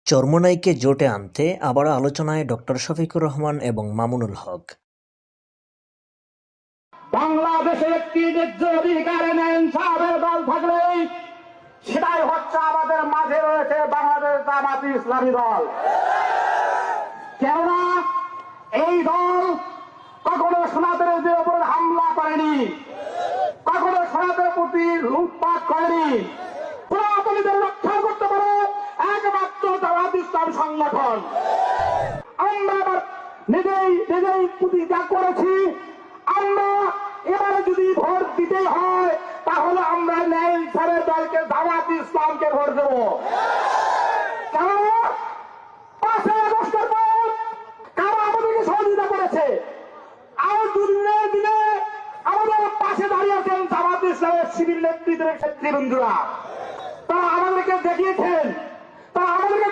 চরমোনাইকে জোটে আনতে আবারও আলোচনায় ডক্টর শফিকুর রহমান এবং মামুনুল হক। বাংলাদেশে একটি ন্যায্য অধিকারে ইনসাফের দল থাকলে সেটাই হচ্ছে আমাদের মাঝে রয়েছে বাংলাদেশ জামাত ইসলামী দল। কেননা এই দল কখনো সনাতনীদের উপর হামলা করেনি, কখনো সনাতনের প্রতি লুটপাট করেনি। সনাতনীদের রক্ষা করতে পারে একমাত্র জামাত ইসলাম সংগঠন। আমরা নিজেই প্রতিজ্ঞা করেছি, আমরা এবারে যদি ভোট দিতে হয় তাহলে আমরা ন্যায় ইনসাফের দলকে জামাত ইসলামকে ভোট দেব। কারণ 5 আগস্টের পর কারা আমাদেরকে সহযোগিতা করেছে, আর দুদিনের দিনে আমাদের পাশে দাঁড়িয়েছেন জামাত ইসলামের শিবির নেতৃত্বের নেতৃবৃন্দরা। তারা আমাদেরকে দেখিয়েছেন, তারা আমাদেরকে